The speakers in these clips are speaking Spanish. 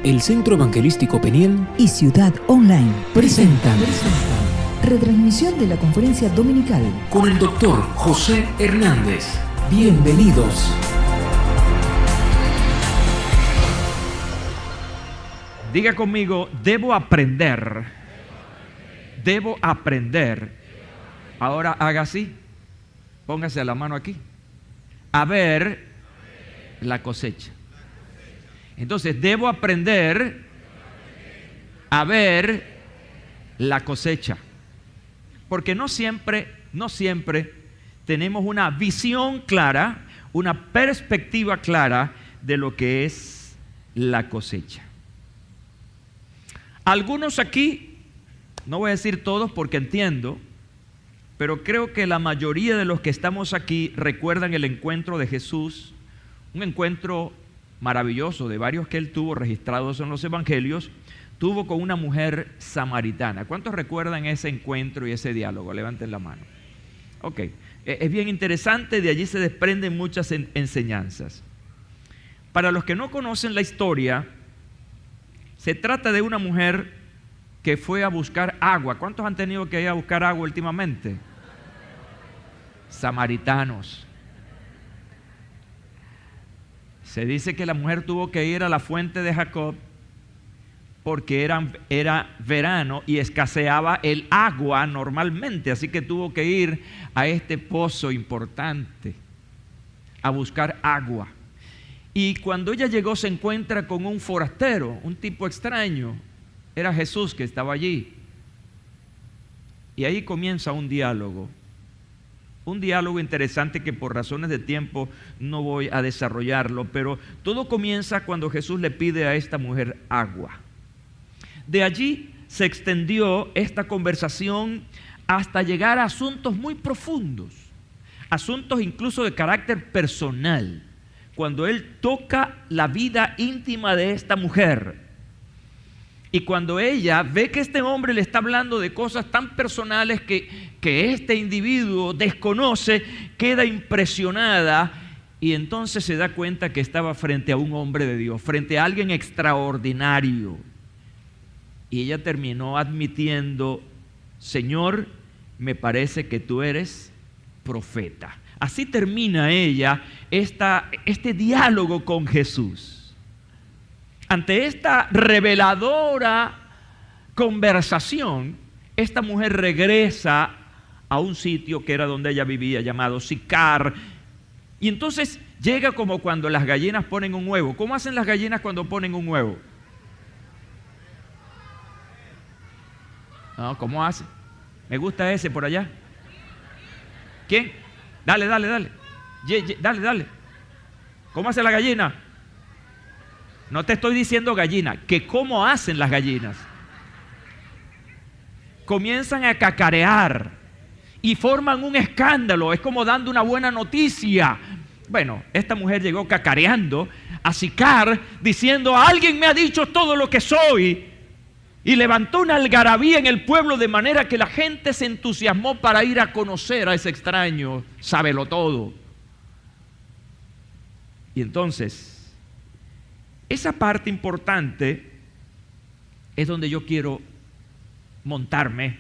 El Centro Evangelístico Peniel y Ciudad Online presentan retransmisión de la conferencia dominical con el Dr. José Hernández. Bienvenidos. Diga conmigo, debo aprender. Debo aprender. Ahora haga así. Póngase la mano aquí. A ver la cosecha. Entonces, debo aprender a ver la cosecha. Porque no siempre tenemos una visión clara, una perspectiva clara de lo que es la cosecha. Algunos aquí, no voy a decir todos porque entiendo, pero creo que la mayoría de los que estamos aquí recuerdan el encuentro de Jesús, un encuentro maravilloso de varios que él tuvo registrados en los evangelios, tuvo con una mujer samaritana. ¿Cuántos recuerdan ese encuentro y ese diálogo? Levanten la mano. Ok, es bien interesante, de allí se desprenden muchas enseñanzas. Para los que no conocen la historia, se trata de una mujer que fue a buscar agua. ¿Cuántos han tenido que ir a buscar agua últimamente? Samaritanos. Se dice que la mujer tuvo que ir a la fuente de Jacob porque era verano y escaseaba el agua normalmente, así que tuvo que ir a este pozo importante a buscar agua. Y cuando ella llegó se encuentra con un forastero, un tipo extraño. Era Jesús que estaba allí. Y ahí comienza un diálogo interesante que por razones de tiempo no voy a desarrollarlo, pero todo comienza cuando Jesús le pide a esta mujer agua. De allí se extendió esta conversación hasta llegar a asuntos muy profundos, asuntos incluso de carácter personal, cuando él toca la vida íntima de esta mujer. Y cuando ella ve que este hombre le está hablando de cosas tan personales que este individuo desconoce, queda impresionada y entonces se da cuenta que estaba frente a un hombre de Dios, frente a alguien extraordinario. Y ella terminó admitiendo: Señor, me parece que tú eres profeta. Así termina ella este diálogo con Jesús. Ante esta reveladora conversación, esta mujer regresa a un sitio que era donde ella vivía, llamado Sicar. Y entonces llega como cuando las gallinas ponen un huevo. ¿Cómo hacen las gallinas cuando ponen un huevo? No, ¿cómo hacen? Me gusta ese por allá. ¿Quién? Dale. Dale. ¿Cómo hace la gallina? No te estoy diciendo gallina, que cómo hacen las gallinas. Comienzan a cacarear y forman un escándalo, es como dando una buena noticia. Bueno, esta mujer llegó cacareando a Sicar diciendo: alguien me ha dicho todo lo que soy, y levantó una algarabía en el pueblo de manera que la gente se entusiasmó para ir a conocer a ese extraño, sábelo todo. Y entonces, esa parte importante es donde yo quiero montarme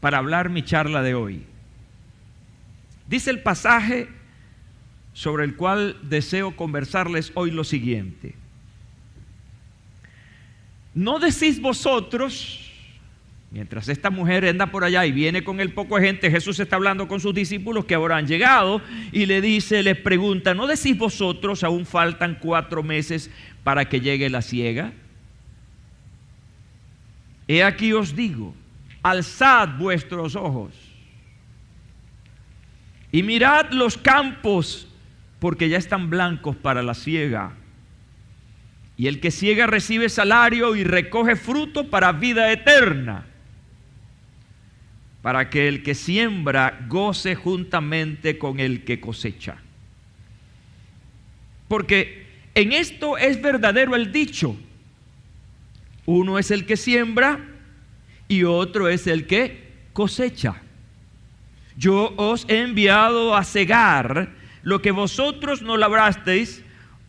para hablar mi charla de hoy. Dice el pasaje sobre el cual deseo conversarles hoy lo siguiente: ¿no decís vosotros? Mientras esta mujer anda por allá y viene con el poco de gente, Jesús está hablando con sus discípulos que ahora han llegado y les pregunta: ¿no decís vosotros, aún faltan 4 meses para que llegue la siega? He aquí os digo, alzad vuestros ojos y mirad los campos, porque ya están blancos para la siega. Y el que siega recibe salario y recoge fruto para vida eterna, para que el que siembra goce juntamente con el que cosecha. Porque en esto es verdadero el dicho: uno es el que siembra y otro es el que cosecha. Yo os he enviado a cegar lo que vosotros no labrasteis,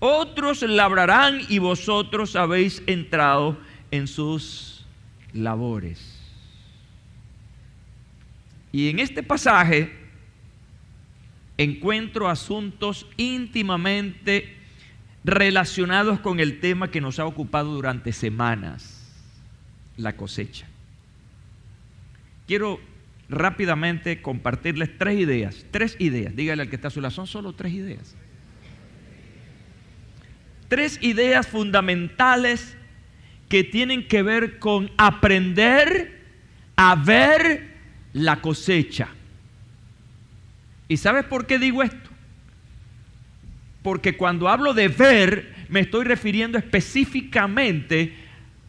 otros labrarán y vosotros habéis entrado en sus labores. Y en este pasaje encuentro asuntos íntimamente relacionados con el tema que nos ha ocupado durante semanas, la cosecha. Quiero rápidamente compartirles tres ideas. Dígale al que está a su lado, son solo 3 ideas. 3 ideas fundamentales que tienen que ver con aprender a ver la cosecha. ¿Y sabes por qué digo esto? Porque cuando hablo de ver, me estoy refiriendo específicamente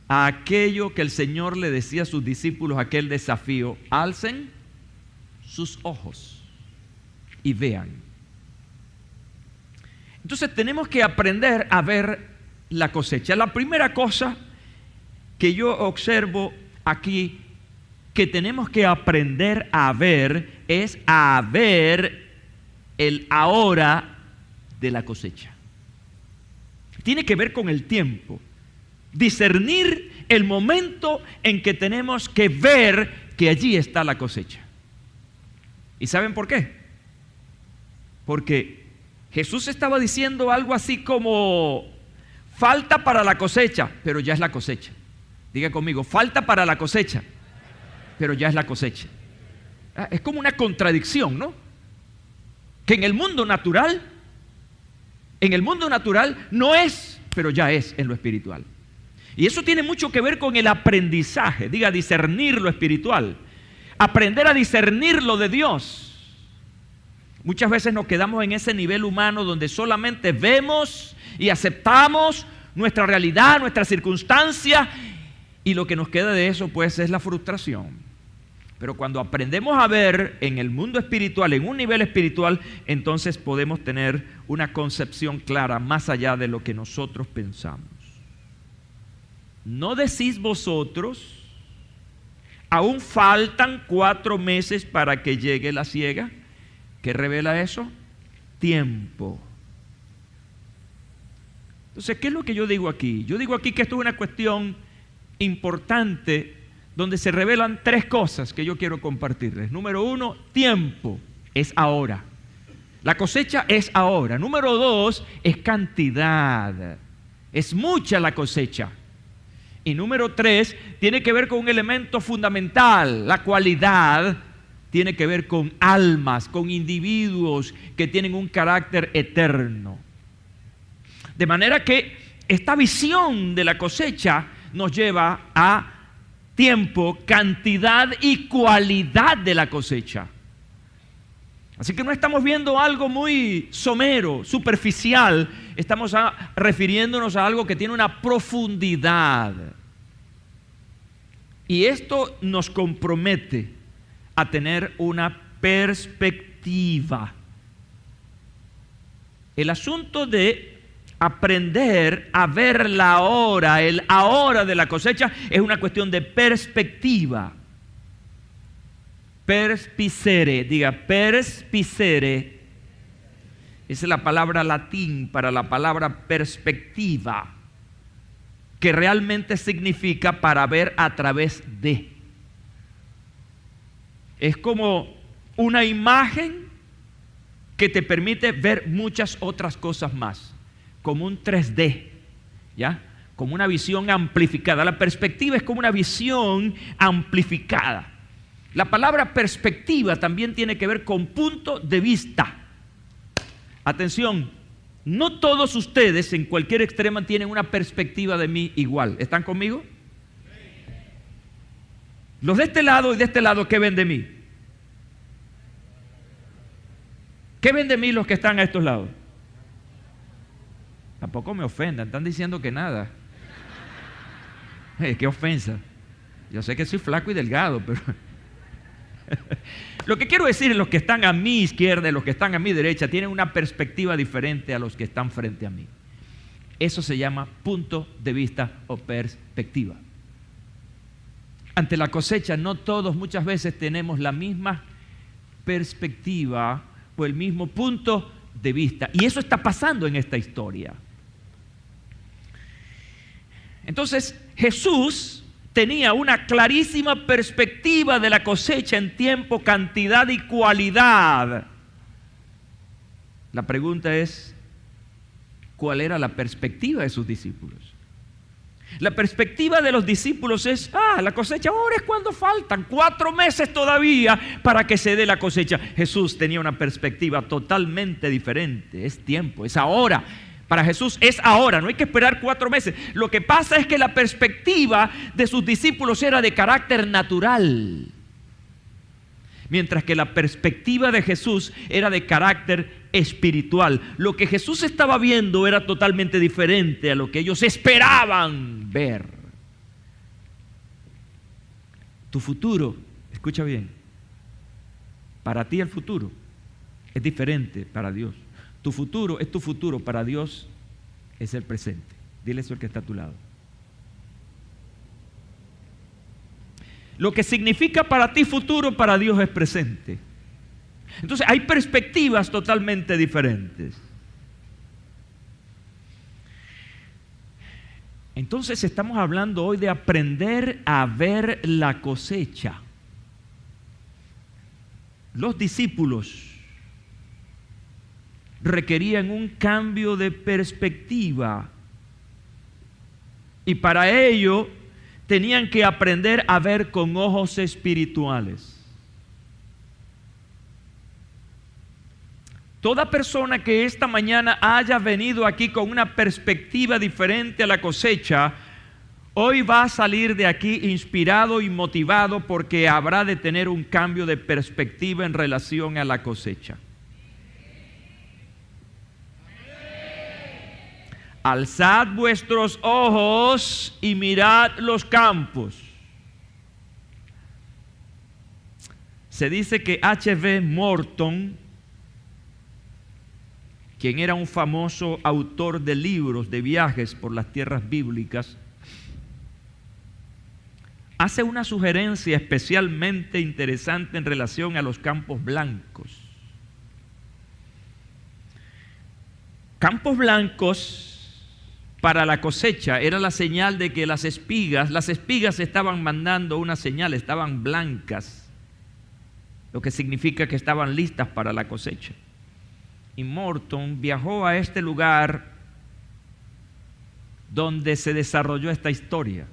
a aquello que el Señor le decía a sus discípulos, aquel desafío: alcen sus ojos y vean. Entonces tenemos que aprender a ver la cosecha. La primera cosa que yo observo aquí que tenemos que aprender a ver es a ver el ahora de la cosecha. Tiene que ver con el tiempo. Discernir el momento en que tenemos que ver que allí está la cosecha. ¿Y saben por qué? Porque Jesús estaba diciendo algo así como: falta para la cosecha, pero ya es la cosecha. Diga conmigo: falta para la cosecha, pero ya es la cosecha. Es como una contradicción, ¿no? Que en el mundo natural no es, pero ya es en lo espiritual. Y eso tiene mucho que ver con el aprendizaje. Diga, discernir lo espiritual. Aprender a discernir lo de Dios. Muchas veces nos quedamos en ese nivel humano donde solamente vemos y aceptamos nuestra realidad, nuestra circunstancia, y lo que nos queda de eso pues es la frustración. Pero cuando aprendemos a ver en el mundo espiritual, en un nivel espiritual, entonces podemos tener una concepción clara más allá de lo que nosotros pensamos. ¿No decís vosotros, aún faltan 4 meses para que llegue la siega? ¿Qué revela eso? Tiempo. Entonces, ¿qué es lo que yo digo aquí? Yo digo aquí que esto es una cuestión importante donde se revelan 3 cosas que yo quiero compartirles. Número 1, tiempo, es ahora. La cosecha es ahora. Número 2, es cantidad. Es mucha la cosecha. Y número 3, tiene que ver con un elemento fundamental. La cualidad tiene que ver con almas, con individuos que tienen un carácter eterno. De manera que esta visión de la cosecha nos lleva a tiempo, cantidad y cualidad de la cosecha. Así que no estamos viendo algo muy somero, superficial. Estamos refiriéndonos a algo que tiene una profundidad. Y esto nos compromete a tener una perspectiva. El asunto de aprender a ver la hora, el ahora de la cosecha, es una cuestión de perspectiva. Perspicere, diga perspicere. Esa es la palabra latín para la palabra perspectiva, que realmente significa para ver a través de. Es como una imagen que te permite ver muchas otras cosas más, como un 3D, ¿ya? Como una visión amplificada. La perspectiva es como una visión amplificada. La palabra perspectiva también tiene que ver con punto de vista. Atención, no todos ustedes en cualquier extremo tienen una perspectiva de mí igual. ¿Están conmigo? Los de este lado y de este lado, ¿qué ven de mí? ¿Qué ven de mí los que están a estos lados? Tampoco me ofendan, están diciendo que nada. ¡Qué ofensa! Yo sé que soy flaco y delgado, pero lo que quiero decir es los que están a mi izquierda y los que están a mi derecha tienen una perspectiva diferente a los que están frente a mí. Eso se llama punto de vista o perspectiva. Ante la cosecha, no todos muchas veces tenemos la misma perspectiva o el mismo punto de vista. Y eso está pasando en esta historia. Entonces Jesús tenía una clarísima perspectiva de la cosecha en tiempo, cantidad y cualidad. La pregunta es, ¿cuál era la perspectiva de sus discípulos? La perspectiva de los discípulos es, la cosecha ahora es cuando faltan 4 meses todavía para que se dé la cosecha. Jesús tenía una perspectiva totalmente diferente. Es tiempo, es ahora. Para Jesús es ahora, no hay que esperar 4 meses. Lo que pasa es que la perspectiva de sus discípulos era de carácter natural, mientras que la perspectiva de Jesús era de carácter espiritual. Lo que Jesús estaba viendo era totalmente diferente a lo que ellos esperaban ver. Tu futuro, escucha bien, para ti el futuro es diferente para Dios. Tu futuro es tu futuro, para Dios es el presente. Dile eso al que está a tu lado. Lo que significa para ti futuro, para Dios es presente. Entonces hay perspectivas totalmente diferentes. Entonces estamos hablando hoy de aprender a ver la cosecha. Los discípulos requerían un cambio de perspectiva y para ello tenían que aprender a ver con ojos espirituales. Toda persona que esta mañana haya venido aquí con una perspectiva diferente a la cosecha, hoy va a salir de aquí inspirado y motivado porque habrá de tener un cambio de perspectiva en relación a la cosecha. Alzad vuestros ojos y mirad los campos. Se dice que H.B. Morton, quien era un famoso autor de libros de viajes por las tierras bíblicas, hace una sugerencia especialmente interesante en relación a los campos blancos. Campos blancos para la cosecha era la señal de que las espigas estaban mandando una señal, estaban blancas, lo que significa que estaban listas para la cosecha. Y Morton viajó a este lugar donde se desarrolló esta historia.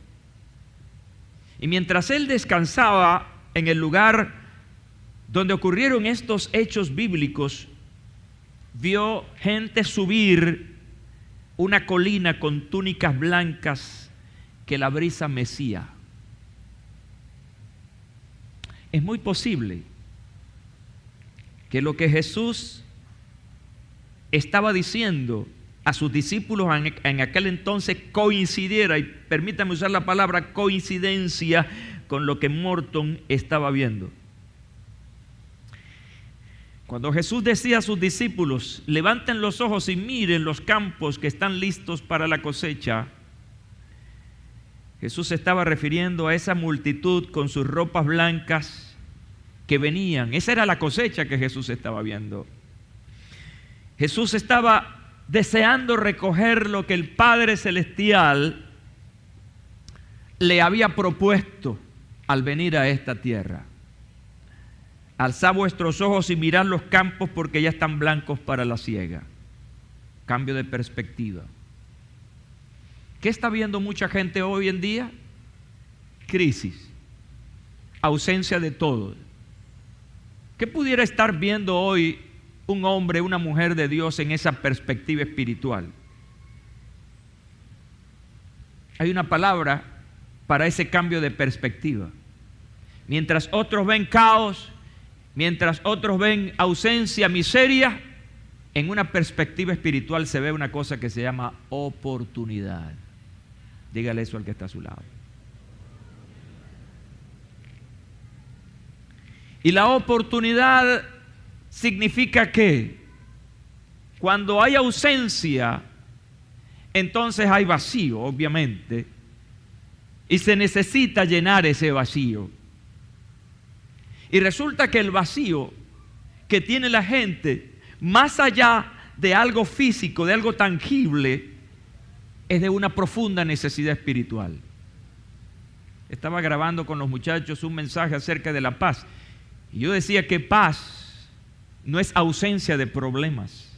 Y mientras él descansaba en el lugar donde ocurrieron estos hechos bíblicos, vio gente subir una colina con túnicas blancas que la brisa mecía. Es muy posible que lo que Jesús estaba diciendo a sus discípulos en aquel entonces coincidiera, y permítame usar la palabra coincidencia, con lo que Morton estaba viendo. Cuando Jesús decía a sus discípulos, levanten los ojos y miren los campos que están listos para la cosecha, Jesús se estaba refiriendo a esa multitud con sus ropas blancas que venían. Esa era la cosecha que Jesús estaba viendo. Jesús estaba deseando recoger lo que el Padre Celestial le había propuesto al venir a esta tierra. Alzad vuestros ojos y mirad los campos porque ya están blancos para la siega. Cambio de perspectiva. ¿Qué está viendo mucha gente hoy en día? Crisis, ausencia de todo. ¿Qué pudiera estar viendo hoy un hombre, una mujer de Dios en esa perspectiva espiritual? Hay una palabra para ese cambio de perspectiva. Mientras otros ven caos, mientras otros ven ausencia, miseria, en una perspectiva espiritual se ve una cosa que se llama oportunidad. Dígale eso al que está a su lado. Y la oportunidad significa que cuando hay ausencia, entonces hay vacío, obviamente, y se necesita llenar ese vacío. Y resulta que el vacío que tiene la gente, más allá de algo físico, de algo tangible, es de una profunda necesidad espiritual. Estaba grabando con los muchachos un mensaje acerca de la paz. Y yo decía que paz no es ausencia de problemas.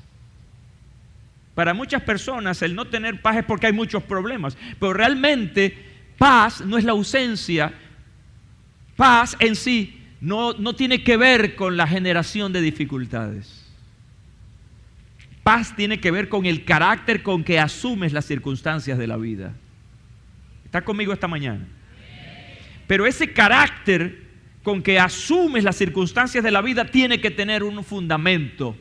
Para muchas personas el no tener paz es porque hay muchos problemas. Pero realmente paz no es la ausencia. Paz en sí no tiene que ver con la generación de dificultades. Paz tiene que ver con el carácter con que asumes las circunstancias de la vida. ¿Está conmigo esta mañana? Pero ese carácter con que asumes las circunstancias de la vida tiene que tener un fundamento.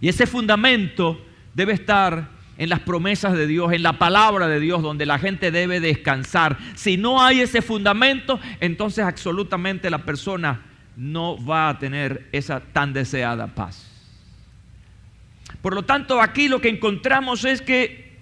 Y ese fundamento debe estar en las promesas de Dios, en la palabra de Dios, donde la gente debe descansar. Si no hay ese fundamento, entonces absolutamente la persona no va a tener esa tan deseada paz. Por lo tanto, aquí lo que encontramos es que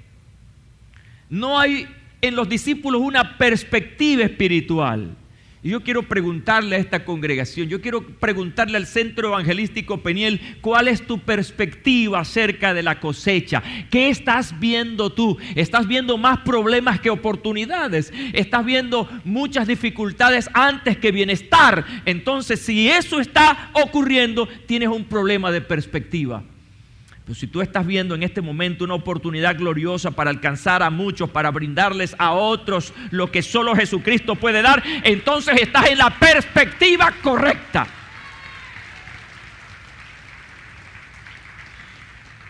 no hay en los discípulos una perspectiva espiritual. Y yo quiero preguntarle a esta congregación, yo quiero preguntarle al Centro Evangelístico Peniel, ¿cuál es tu perspectiva acerca de la cosecha? ¿Qué estás viendo tú? ¿Estás viendo más problemas que oportunidades? ¿Estás viendo muchas dificultades antes que bienestar? Entonces, si eso está ocurriendo, tienes un problema de perspectiva. Pero si tú estás viendo en este momento una oportunidad gloriosa para alcanzar a muchos, para brindarles a otros lo que solo Jesucristo puede dar, entonces estás en la perspectiva correcta.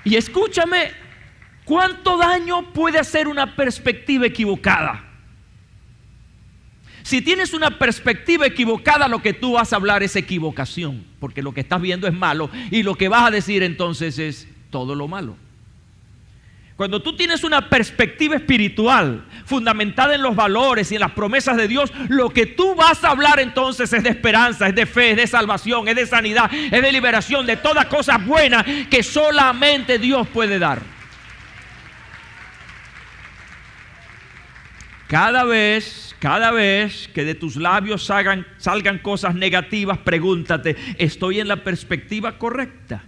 Y escúchame, ¿cuánto daño puede hacer una perspectiva equivocada? Si tienes una perspectiva equivocada, lo que tú vas a hablar es equivocación, porque lo que estás viendo es malo y lo que vas a decir entonces es todo lo malo. Cuando tú tienes una perspectiva espiritual fundamentada en los valores y en las promesas de Dios, lo que tú vas a hablar entonces es de esperanza, es de fe, es de salvación, es de sanidad, es de liberación, de todas cosas buenas que solamente Dios puede dar. Cada vez que de tus labios salgan cosas negativas, pregúntate, ¿estoy en la perspectiva correcta?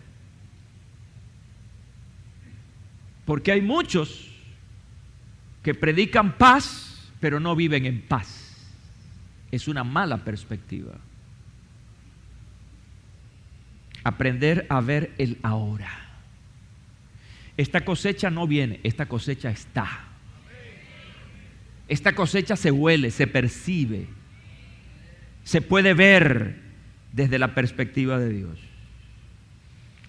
Porque hay muchos que predican paz, pero no viven en paz. Es una mala perspectiva. Aprender a ver el ahora. Esta cosecha no viene, esta cosecha está. Esta cosecha se huele, se percibe, se puede ver desde la perspectiva de Dios.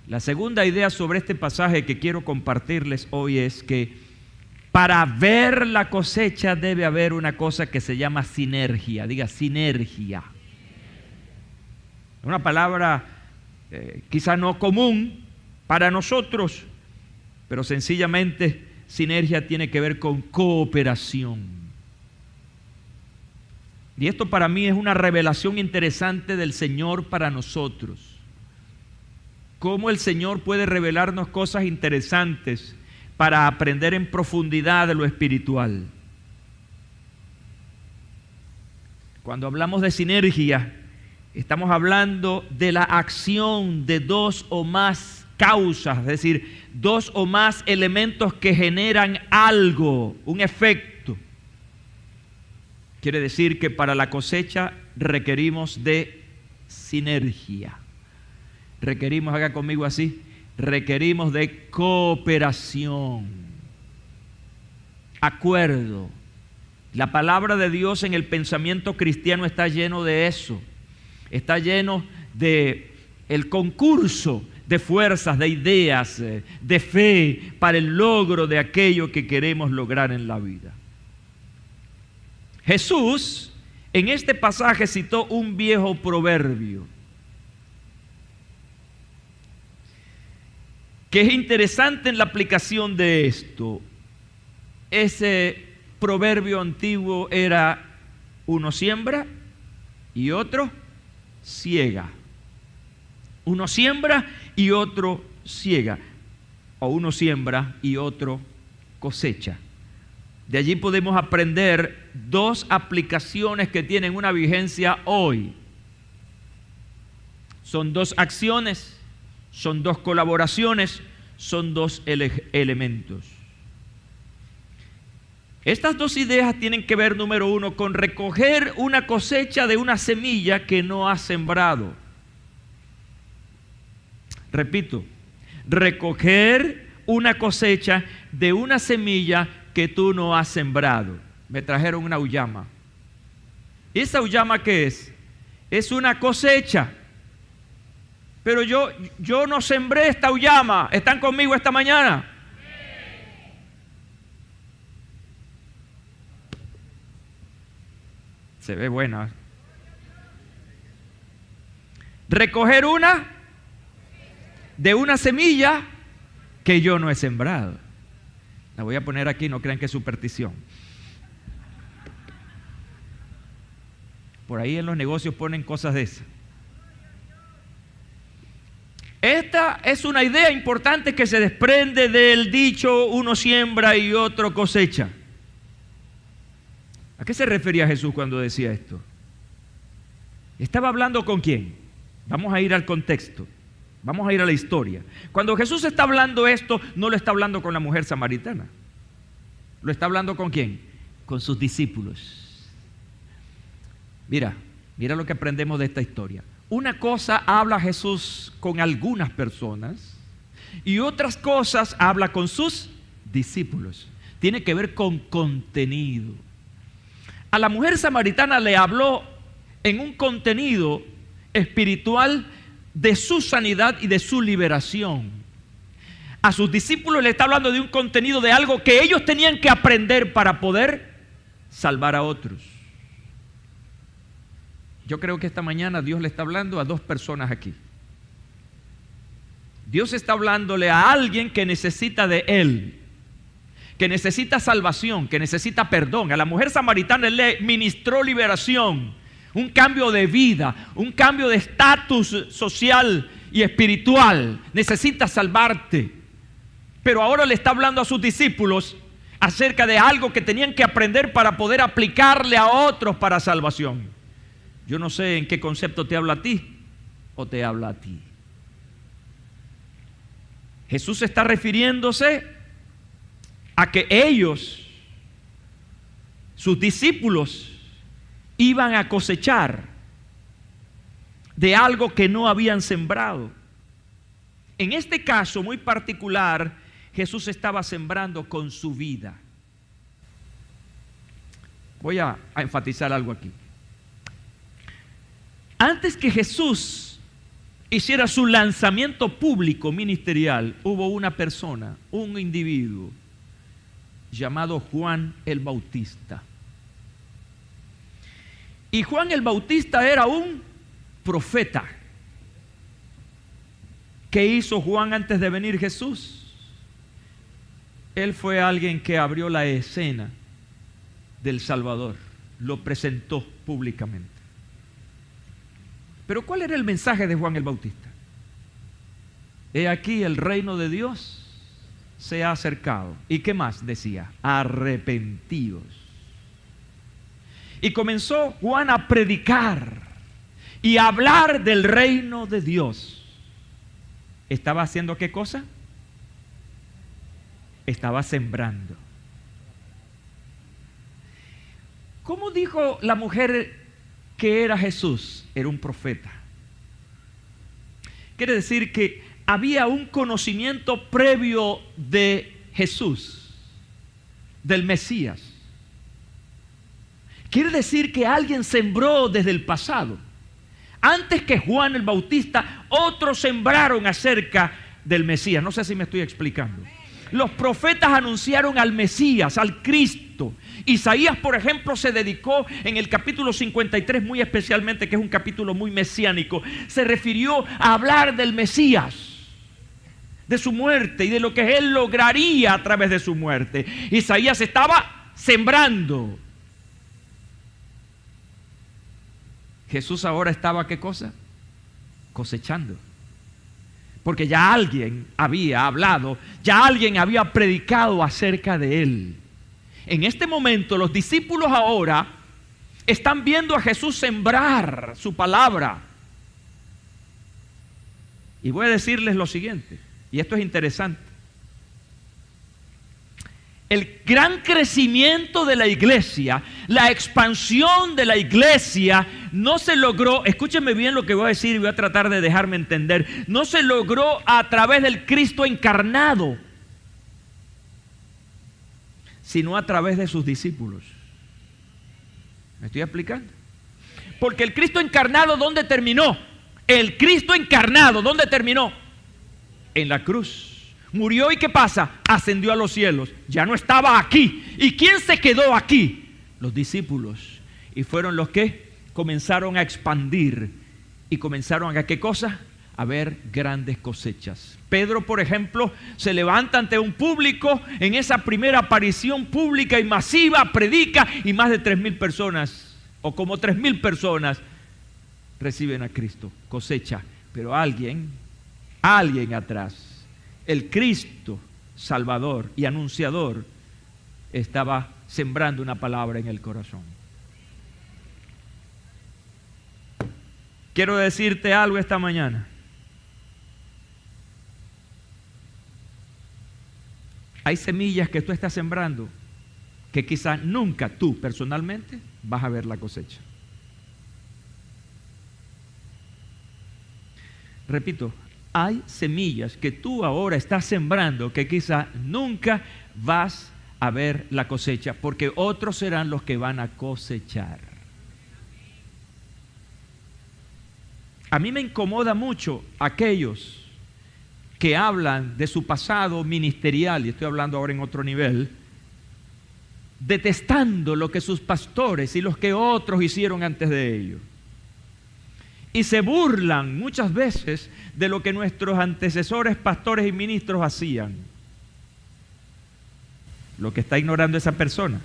La segunda idea sobre este pasaje que quiero compartirles hoy es que para ver la cosecha debe haber una cosa que se llama sinergia. Diga sinergia. Una palabra quizá no común para nosotros, pero sencillamente sinergia tiene que ver con cooperación. Y esto para mí es una revelación interesante del Señor para nosotros. Cómo el Señor puede revelarnos cosas interesantes para aprender en profundidad de lo espiritual. Cuando hablamos de sinergia, estamos hablando de la acción de dos o más causas, es decir, dos o más elementos que generan algo, un efecto. Quiere decir que para la cosecha requerimos de sinergia. Requerimos, haga conmigo así, requerimos de cooperación, acuerdo. La palabra de Dios en el pensamiento cristiano está lleno de eso. Está lleno de el concurso de fuerzas, de ideas, de fe para el logro de aquello que queremos lograr en la vida. Jesús en este pasaje citó un viejo proverbio que es interesante en la aplicación de esto. Ese proverbio antiguo era: uno siembra y otro ciega. Uno siembra y otro ciega. O uno siembra y otro cosecha. De allí podemos aprender dos aplicaciones que tienen una vigencia hoy. Son dos acciones, son dos colaboraciones, son dos elementos. Estas dos ideas tienen que ver, número uno, con recoger una cosecha de una semilla que no has sembrado. Repito, recoger una cosecha de una semilla que tú no has sembrado. Me trajeron una auyama. ¿Esa auyama qué es? Es una cosecha. Pero yo no sembré esta auyama. ¿Están conmigo esta mañana? Se ve buena. Recoger una de una semilla que yo no he sembrado. La voy a poner aquí, no crean que es superstición. Por ahí en los negocios ponen cosas de esas. Esta es una idea importante que se desprende del dicho: uno siembra y otro cosecha. ¿A qué se refería Jesús cuando decía esto? ¿Estaba hablando con quién? Vamos a ir al contexto. Vamos a ir a la historia. Cuando Jesús está hablando esto, no lo está hablando con la mujer samaritana. ¿Lo está hablando con quién? Con sus discípulos. Mira lo que aprendemos de esta historia. Una cosa habla Jesús con algunas personas y otras cosas habla con sus discípulos. Tiene que ver con contenido. A la mujer samaritana le habló en un contenido espiritual de su sanidad y de su liberación. A sus discípulos le está hablando de un contenido de algo que ellos tenían que aprender para poder salvar a otros. Yo creo que esta mañana Dios le está hablando a dos personas aquí. Dios está hablándole a alguien que necesita de Él, que necesita salvación, que necesita perdón. A la mujer samaritana Él le ministró liberación, un cambio de vida, un cambio de estatus social y espiritual. Necesita salvarte. Pero ahora le está hablando a sus discípulos acerca de algo que tenían que aprender para poder aplicarle a otros para salvación. Yo no sé en qué concepto te habla a ti o te habla a ti. Jesús está refiriéndose a que ellos, sus discípulos, iban a cosechar de algo que no habían sembrado. En este caso muy particular, Jesús estaba sembrando con su vida. Voy a enfatizar algo aquí. Antes que Jesús hiciera su lanzamiento público ministerial, hubo una persona, un individuo llamado Juan el Bautista. Y Juan el Bautista era un profeta. ¿Qué hizo Juan antes de venir Jesús? Él fue alguien que abrió la escena del Salvador, lo presentó públicamente. Pero ¿cuál era el mensaje de Juan el Bautista? He aquí el reino de Dios se ha acercado. ¿Y qué más decía? Arrepentíos. Y comenzó Juan a predicar y a hablar del reino de Dios. ¿Estaba haciendo qué cosa? Estaba sembrando. ¿Cómo dijo la mujer que era Jesús? Era un profeta. Quiere decir que había un conocimiento previo de Jesús, del Mesías. Quiere decir que alguien sembró desde el pasado. Antes que Juan el Bautista, otros sembraron acerca del Mesías. No sé si me estoy explicando. Los profetas anunciaron al Mesías, al Cristo. Isaías, por ejemplo, se dedicó en el capítulo 53 muy especialmente, que es un capítulo muy mesiánico, se refirió a hablar del Mesías, de su muerte y de lo que él lograría a través de su muerte. Isaías estaba sembrando. Jesús ahora estaba, ¿qué cosa? Cosechando. Porque ya alguien había hablado, ya alguien había predicado acerca de él. En este momento los discípulos ahora están viendo a Jesús sembrar su palabra. Y voy a decirles lo siguiente, y esto es interesante. el gran crecimiento de la iglesia, la expansión de la iglesia, no se logró, escúchenme bien lo que voy a decir y voy a tratar de dejarme entender, no se logró a través del Cristo encarnado, sino a través de sus discípulos. ¿Me estoy explicando? Porque el Cristo encarnado, ¿dónde terminó? El Cristo encarnado, ¿dónde terminó? En la cruz. Murió y ¿qué pasa? Ascendió a los cielos. Ya no estaba aquí. ¿Y quién se quedó aquí? Los discípulos. Y fueron los que comenzaron a expandir. Y comenzaron a ¿qué cosa? A ver grandes cosechas. Pedro, por ejemplo, se levanta ante un público en esa primera aparición pública y masiva, predica y más de 3,000 personas, o como 3,000 personas, reciben a Cristo. Cosecha. Pero alguien atrás, el Cristo Salvador y Anunciador, estaba sembrando una palabra en el corazón. Quiero decirte algo esta mañana. Hay semillas que tú estás sembrando que quizás nunca tú personalmente vas a ver la cosecha. Repito, hay semillas que tú ahora estás sembrando que quizás nunca vas a ver la cosecha, porque otros serán los que van a cosechar. A mí me incomoda mucho aquellos que hablan de su pasado ministerial, y estoy hablando ahora en otro nivel, detestando lo que sus pastores y los que otros hicieron antes de ellos. Y se burlan muchas veces de lo que nuestros antecesores, pastores y ministros hacían. Lo que está ignorando esa persona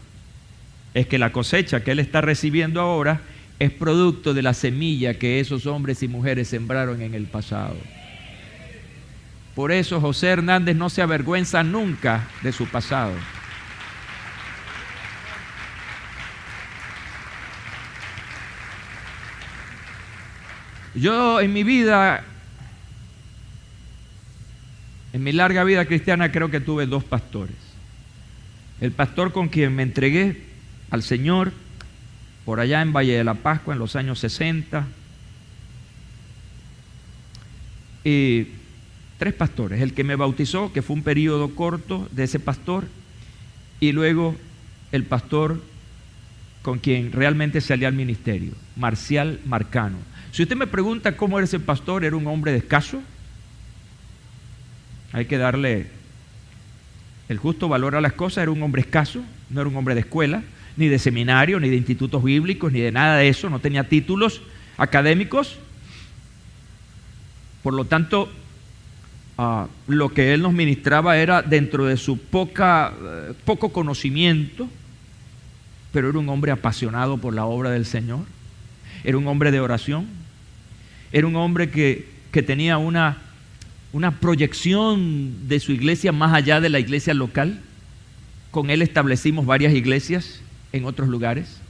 es que la cosecha que él está recibiendo ahora es producto de la semilla que esos hombres y mujeres sembraron en el pasado. Por eso José Hernández no se avergüenza nunca de su pasado. Yo en mi vida, en mi larga vida cristiana, creo que tuve 2 pastores. El pastor con quien me entregué al Señor por allá en Valle de la Pascua en los años 60. Y 3 pastores. El que me bautizó, que fue un periodo corto de ese pastor. Y luego el pastor con quien realmente salí al ministerio, Marcial Marcano. Si usted me pregunta cómo era ese pastor, era un hombre de escaso. Hay que darle el justo valor a las cosas. Era un hombre escaso, no era un hombre de escuela, ni de seminario, ni de institutos bíblicos, ni de nada de eso. No tenía títulos académicos. Por lo tanto, lo que él nos ministraba era dentro de su poco conocimiento, pero era un hombre apasionado por la obra del Señor. Era un hombre de oración. Era un hombre que tenía una proyección de su iglesia más allá de la iglesia local. Con él establecimos varias iglesias en otros lugares.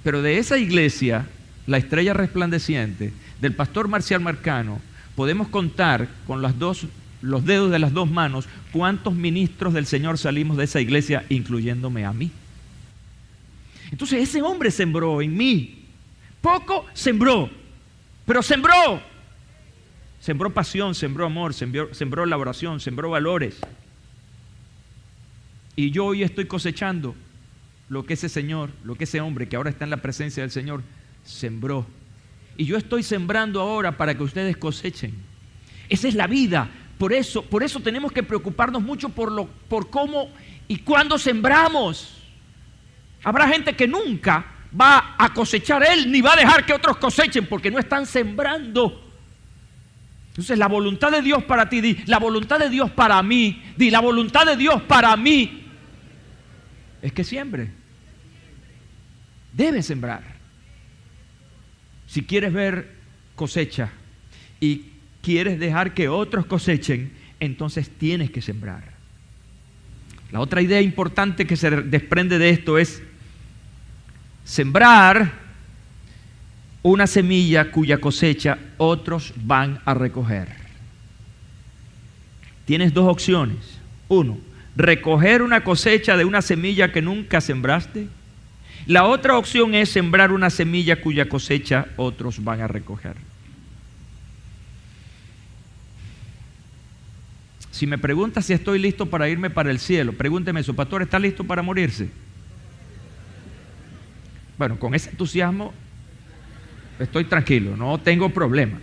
Pero de esa iglesia, la Estrella Resplandeciente, del pastor Marcial Marcano, podemos contar con los dedos de las 2 manos cuántos ministros del Señor salimos de esa iglesia, incluyéndome a mí. Entonces ese hombre sembró en mí. Poco sembró, pero sembró. Sembró pasión, sembró amor, sembró elaboración, sembró valores. Y yo hoy estoy cosechando lo que ese señor, lo que ese hombre que ahora está en la presencia del Señor sembró. Y yo estoy sembrando ahora para que ustedes cosechen. Esa es la vida. Por eso tenemos que preocuparnos mucho por cómo y cuándo sembramos. Habrá gente que nunca va a cosechar él, ni va a dejar que otros cosechen, porque no están sembrando. Entonces la voluntad de Dios para ti, di, la voluntad de Dios para mí, di, la voluntad de Dios para mí, es que siembre. Debes sembrar. Si quieres ver cosecha y quieres dejar que otros cosechen, entonces tienes que sembrar. La otra idea importante que se desprende de esto es sembrar una semilla cuya cosecha otros van a recoger. Tienes 2 opciones. 1, recoger una cosecha de una semilla que nunca sembraste. La otra opción es sembrar una semilla cuya cosecha otros van a recoger. Si me pregunta si estoy listo para irme para el cielo, pregúnteme eso, pastor, ¿está listo para morirse? Bueno, con ese entusiasmo estoy tranquilo, no tengo problema.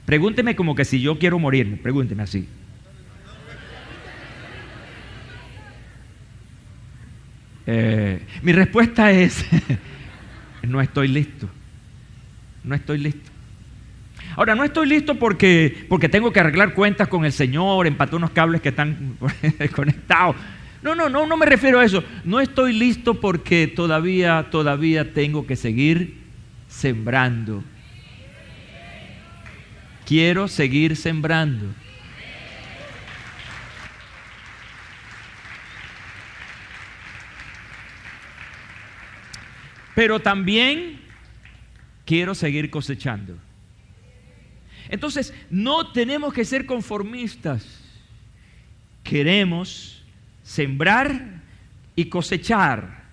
Pregúnteme como que si yo quiero morirme, pregúnteme así. Mi respuesta es, no estoy listo. No estoy listo. Ahora, no estoy listo porque tengo que arreglar cuentas con el Señor, empatar unos cables que están conectados. No me refiero a eso. No estoy listo porque todavía tengo que seguir sembrando. Quiero seguir sembrando. Pero también quiero seguir cosechando. Entonces, no tenemos que ser conformistas. Queremos sembrar y cosechar.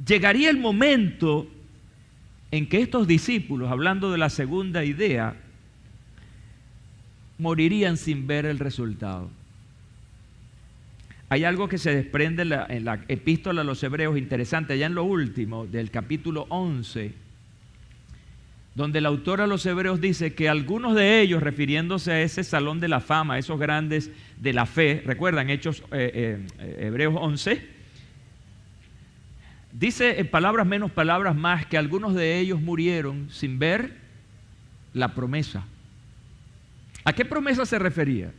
Llegaría el momento en que estos discípulos, hablando de la segunda idea, morirían sin ver el resultado. Hay algo que se desprende en la epístola a los Hebreos interesante, allá en lo último del capítulo 11, donde el autor a los Hebreos dice que algunos de ellos, refiriéndose a ese salón de la fama, esos grandes de la fe, recuerdan Hechos Hebreos 11, dice en palabras menos, palabras más, que algunos de ellos murieron sin ver la promesa. ¿A qué promesa se refería?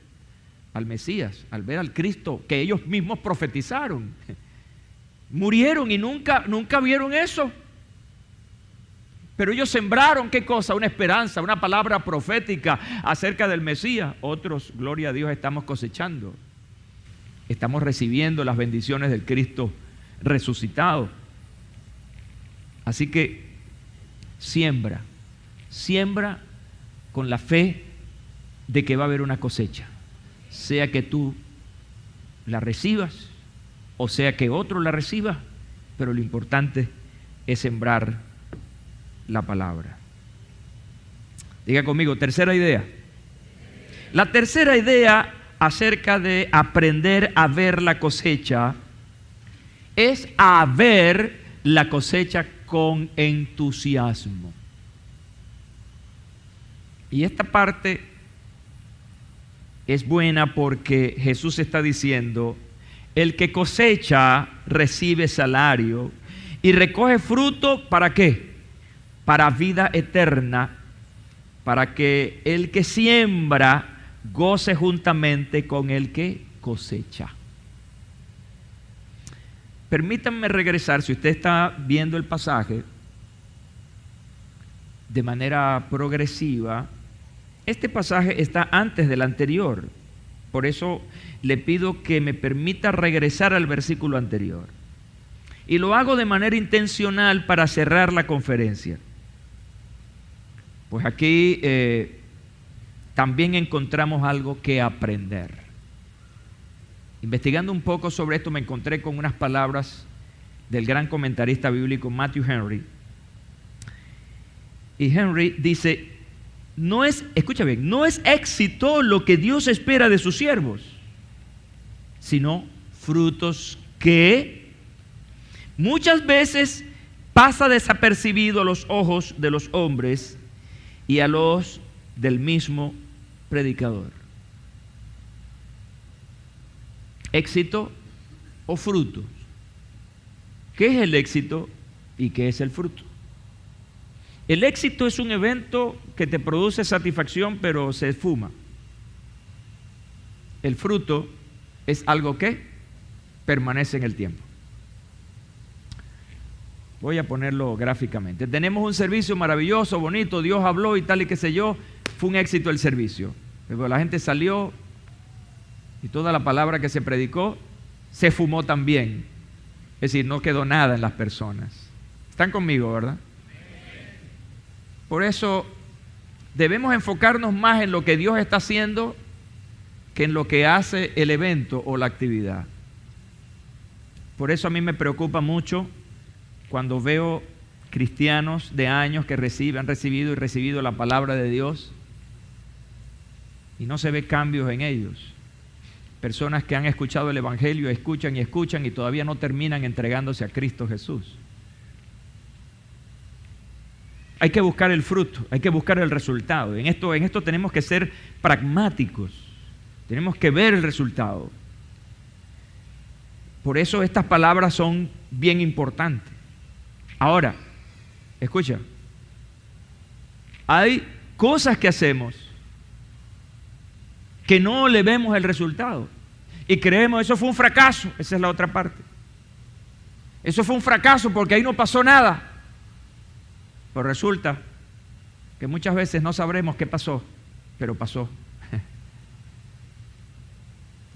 Al Mesías, al ver al Cristo que ellos mismos profetizaron. Murieron y nunca vieron eso. Pero ellos sembraron, ¿qué cosa? Una esperanza, una palabra profética acerca del Mesías. Otros, gloria a Dios, estamos cosechando. Estamos recibiendo las bendiciones del Cristo resucitado. Así que siembra con la fe de que va a haber una cosecha. Sea que tú la recibas o sea que otro la reciba, pero lo importante es sembrar la palabra. Diga conmigo, tercera idea. La tercera idea acerca de aprender a ver la cosecha es a ver la cosecha con entusiasmo. Y esta parte es buena porque Jesús está diciendo, el que cosecha recibe salario y recoge fruto, ¿para qué? Para vida eterna, para que el que siembra goce juntamente con el que cosecha. Permítanme regresar, si usted está viendo el pasaje de manera progresiva, este pasaje está antes del anterior. Por eso le pido que me permita regresar al versículo anterior. Y lo hago de manera intencional para cerrar la conferencia. Pues aquí también encontramos algo que aprender. Investigando un poco sobre esto me encontré con unas palabras del gran comentarista bíblico Matthew Henry. Y Henry dice, escucha bien, no es éxito lo que Dios espera de sus siervos, sino frutos que muchas veces pasa desapercibido a los ojos de los hombres y a los del mismo predicador. Éxito o fruto. ¿Qué es el éxito y qué es el fruto? El éxito es un evento que te produce satisfacción, pero se esfuma. El fruto es algo que permanece en el tiempo. Voy a ponerlo gráficamente. Tenemos un servicio maravilloso, bonito, Dios habló y tal y qué sé yo. Fue un éxito el servicio. Pero la gente salió y toda la palabra que se predicó se fumó también. Es decir, no quedó nada en las personas. ¿Están conmigo, verdad? Por eso debemos enfocarnos más en lo que Dios está haciendo que en lo que hace el evento o la actividad. Por eso a mí me preocupa mucho cuando veo cristianos de años que han recibido la palabra de Dios y no se ve cambios en ellos. Personas que han escuchado el Evangelio, escuchan y todavía no terminan entregándose a Cristo Jesús. Hay que buscar el fruto, hay que buscar el resultado. En esto tenemos que ser pragmáticos, tenemos que ver el resultado. Por eso estas palabras son bien importantes. Ahora, escucha, hay cosas que hacemos que no le vemos el resultado y creemos eso fue un fracaso. Esa es la otra parte. Eso fue un fracaso porque ahí no pasó nada. Pero resulta que muchas veces no sabremos qué pasó, pero pasó.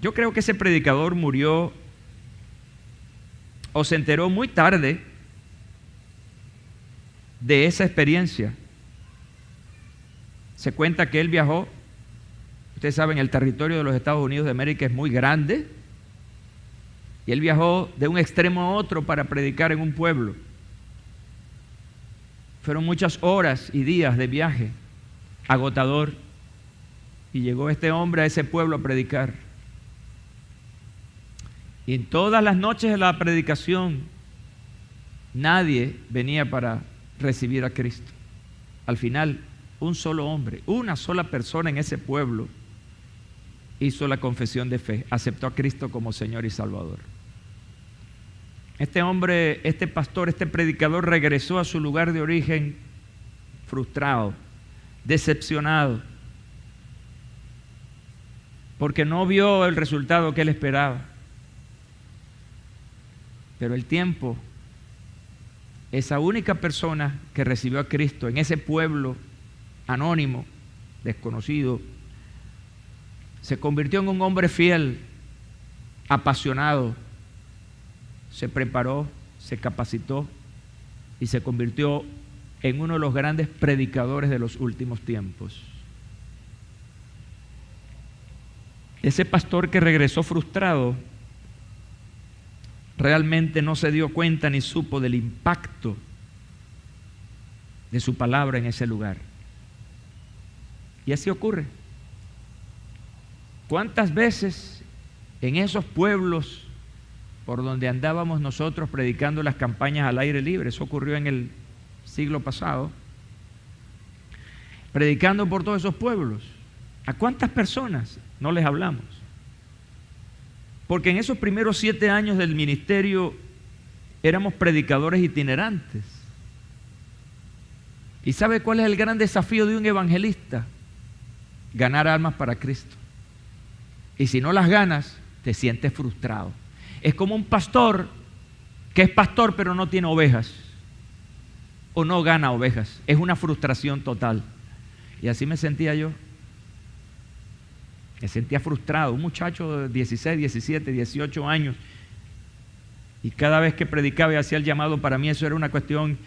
Yo creo que ese predicador murió o se enteró muy tarde de esa experiencia. Se cuenta que él viajó. Ustedes saben, el territorio de los Estados Unidos de América es muy grande. Y él viajó de un extremo a otro para predicar en un pueblo. Fueron muchas horas y días de viaje, agotador. Y llegó este hombre a ese pueblo a predicar. Y en todas las noches de la predicación, nadie venía para recibir a Cristo. Al final, un solo hombre, una sola persona en ese pueblo hizo la confesión de fe, aceptó a Cristo como Señor y Salvador. Este hombre, este pastor, este predicador regresó a su lugar de origen frustrado, decepcionado, porque no vio el resultado que él esperaba. Pero el tiempo, esa única persona que recibió a Cristo en ese pueblo anónimo, desconocido, se convirtió en un hombre fiel, apasionado, se preparó, se capacitó y se convirtió en uno de los grandes predicadores de los últimos tiempos. Ese pastor que regresó frustrado realmente no se dio cuenta ni supo del impacto de su palabra en ese lugar. Y así ocurre. ¿Cuántas veces en esos pueblos por donde andábamos nosotros predicando las campañas al aire libre? Eso ocurrió en el siglo pasado. Predicando por todos esos pueblos. ¿A cuántas personas no les hablamos? Porque en esos primeros 7 años del ministerio éramos predicadores itinerantes. ¿Y sabe cuál es el gran desafío de un evangelista? Ganar almas para Cristo. Y si no las ganas, te sientes frustrado. Es como un pastor que es pastor pero no tiene ovejas o no gana ovejas. Es una frustración total. Y así me sentía yo. Me sentía frustrado, un muchacho de 16, 17, 18 años. Y cada vez que predicaba y hacía el llamado, para mí eso era una cuestión,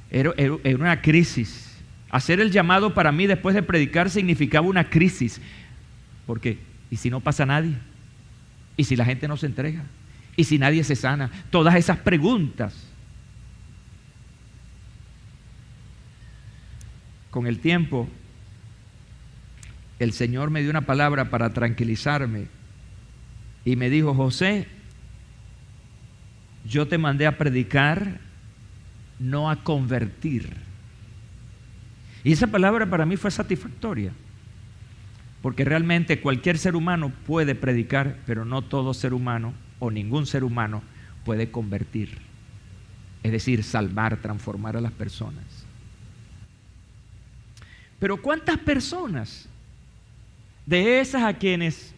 era una crisis. Hacer el llamado para mí después de predicar significaba una crisis. ¿Por qué? ¿Y si no pasa nadie? ¿Y si la gente no se entrega? ¿Y si nadie se sana? Todas esas preguntas. Con el tiempo, el Señor me dio una palabra para tranquilizarme y me dijo: José, yo te mandé a predicar, no a convertir. Y esa palabra para mí fue satisfactoria, porque realmente cualquier ser humano puede predicar, pero no todo ser humano o ningún ser humano puede convertir, es decir, salvar, transformar a las personas. Pero ¿cuántas personas de esas a quienes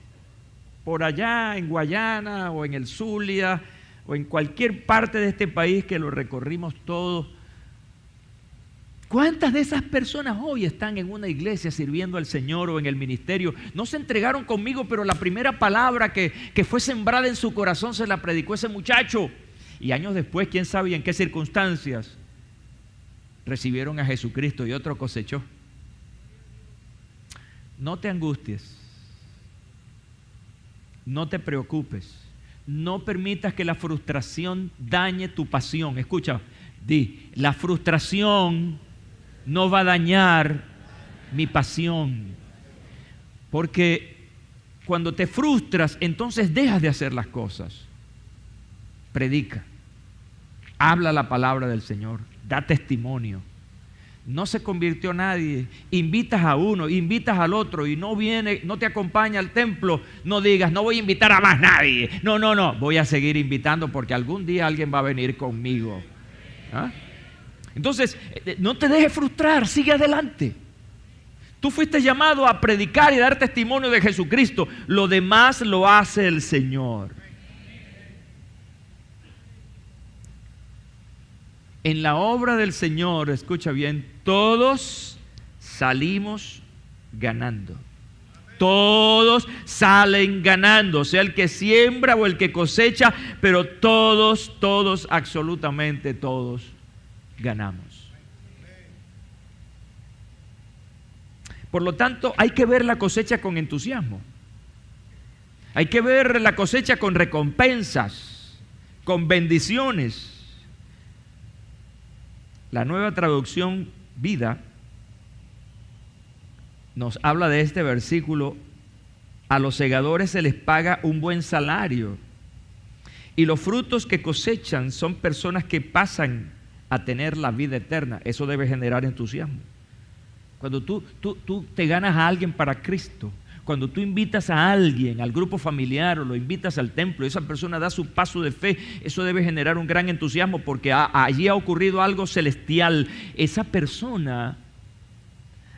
por allá en Guayana o en el Zulia o en cualquier parte de este país que lo recorrimos todos, cuántas de esas personas hoy están en una iglesia sirviendo al Señor o en el ministerio? No se entregaron conmigo, pero la primera palabra que fue sembrada en su corazón se la predicó ese muchacho. Y años después, quién sabe en qué circunstancias, recibieron a Jesucristo y otro cosechó. No te angusties. no te preocupes. No permitas que la frustración dañe tu pasión. Escucha, la frustración no va a dañar mi pasión. Porque cuando te frustras, entonces dejas de hacer las cosas. Predica. Habla la palabra del Señor. Da testimonio. No se convirtió nadie. Invitas a uno, invitas al otro y no viene, no te acompaña al templo. No digas, no voy a invitar a más nadie. No. Voy a seguir invitando porque algún día alguien va a venir conmigo. ¿Ah? Entonces, no te dejes frustrar. Sigue adelante. Tú fuiste llamado a predicar y dar testimonio de Jesucristo. Lo demás lo hace el Señor. En la obra del Señor, escucha bien, todos salimos ganando. Todos salen ganando, sea el que siembra o el que cosecha, pero todos, absolutamente todos ganamos. Por lo tanto, hay que ver la cosecha con entusiasmo. Hay que ver la cosecha con recompensas, con bendiciones. La Nueva Traducción Vida nos habla de este versículo: a los segadores se les paga un buen salario y los frutos que cosechan son personas que pasan a tener la vida eterna. Eso debe generar entusiasmo. Cuando tú te ganas a alguien para Cristo, cuando tú invitas a alguien al grupo familiar o lo invitas al templo y esa persona da su paso de fe, eso debe generar un gran entusiasmo porque allí ha ocurrido algo celestial. Esa persona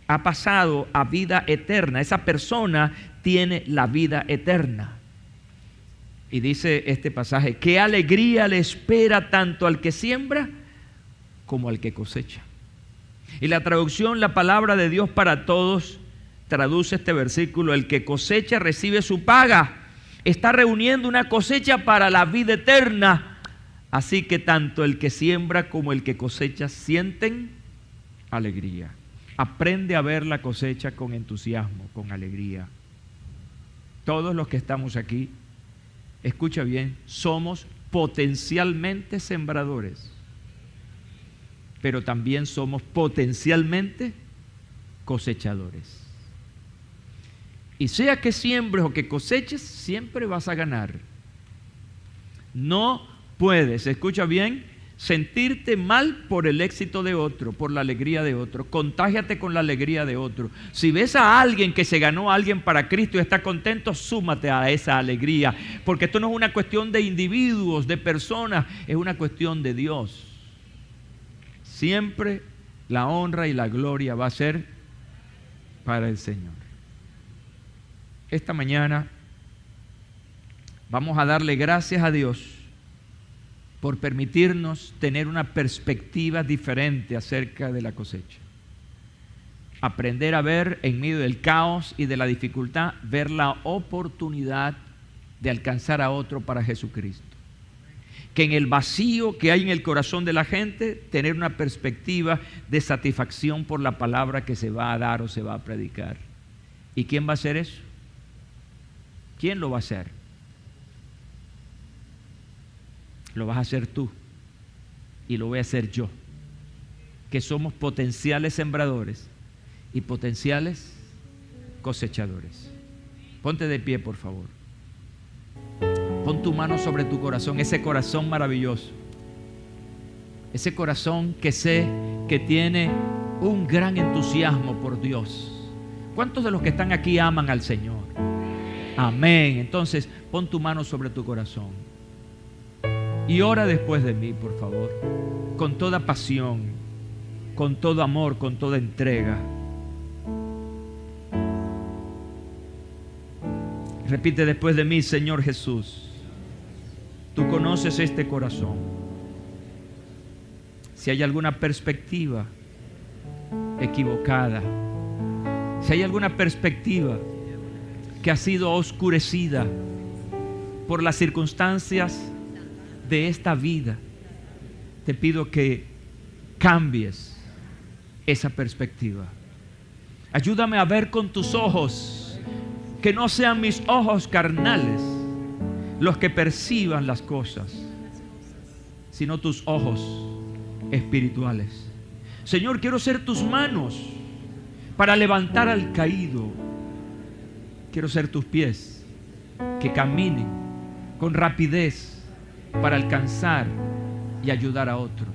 ha pasado a vida eterna, esa persona tiene la vida eterna. Y dice este pasaje: qué alegría le espera tanto al que siembra como al que cosecha. Y la traducción, la palabra de Dios para todos, traduce este versículo: el que cosecha recibe su paga. Está reuniendo una cosecha para la vida eterna. Así que tanto el que siembra como el que cosecha sienten alegría. Aprende a ver la cosecha con entusiasmo, con alegría. Todos los que estamos aquí, escucha bien, somos potencialmente sembradores, pero también somos potencialmente cosechadores. Y sea que siembres o que coseches, siempre vas a ganar. No puedes, escucha bien, sentirte mal por el éxito de otro, por la alegría de otro. Contágiate con la alegría de otro. Si ves a alguien que se ganó a alguien para Cristo y está contento, súmate a esa alegría. Porque esto no es una cuestión de individuos, de personas, es una cuestión de Dios. Siempre la honra y la gloria va a ser para el Señor. Esta mañana vamos a darle gracias a Dios por permitirnos tener una perspectiva diferente acerca de la cosecha. Aprender a ver en medio del caos y de la dificultad, ver la oportunidad de alcanzar a otro para Jesucristo. Que en el vacío que hay en el corazón de la gente, tener una perspectiva de satisfacción por la palabra que se va a dar o se va a predicar. ¿Y quién va a hacer eso? ¿Quién lo va a hacer? Lo vas a hacer tú y lo voy a hacer yo, que somos potenciales sembradores y potenciales cosechadores. Ponte de pie, por favor. Pon tu mano sobre tu corazón, ese corazón maravilloso, ese corazón que sé que tiene un gran entusiasmo por Dios. ¿Cuántos de los que están aquí aman al Señor? Amén. Entonces, pon tu mano sobre tu corazón y ora después de mí, por favor, con toda pasión, con todo amor, con toda entrega. Repite después de mí: Señor Jesús, tú conoces este corazón. Si hay alguna perspectiva equivocada, si hay alguna perspectiva que ha sido oscurecida por las circunstancias de esta vida, te pido que cambies esa perspectiva. Ayúdame a ver con tus ojos, que no sean mis ojos carnales, los que perciban las cosas, sino tus ojos espirituales. Señor, quiero ser tus manos para levantar al caído. Quiero ser tus pies que caminen con rapidez para alcanzar y ayudar a otros.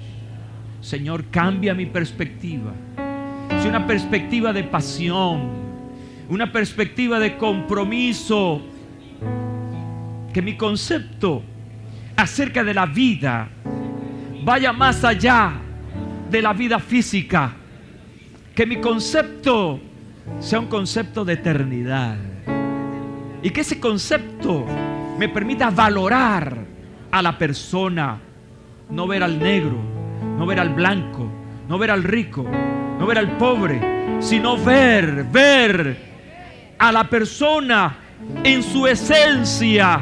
Señor, cambia mi perspectiva. Es una perspectiva de pasión, una perspectiva de compromiso. Que mi concepto acerca de la vida vaya más allá de la vida física. Que mi concepto sea un concepto de eternidad. Y que ese concepto me permita valorar a la persona. No ver al negro, no ver al blanco, no ver al rico, no ver al pobre, sino ver a la persona en su esencia,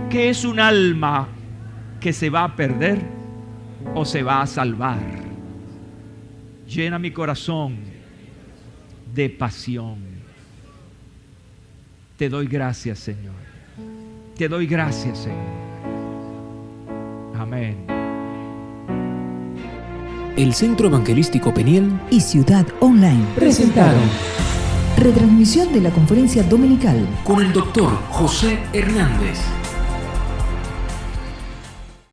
que es un alma que se va a perder o se va a salvar. Llena mi corazón de pasión. Te doy gracias, Señor. Te doy gracias, Señor. Amén. El Centro Evangelístico Peniel y Ciudad Online presentaron retransmisión de la conferencia dominical con el doctor José Hernández.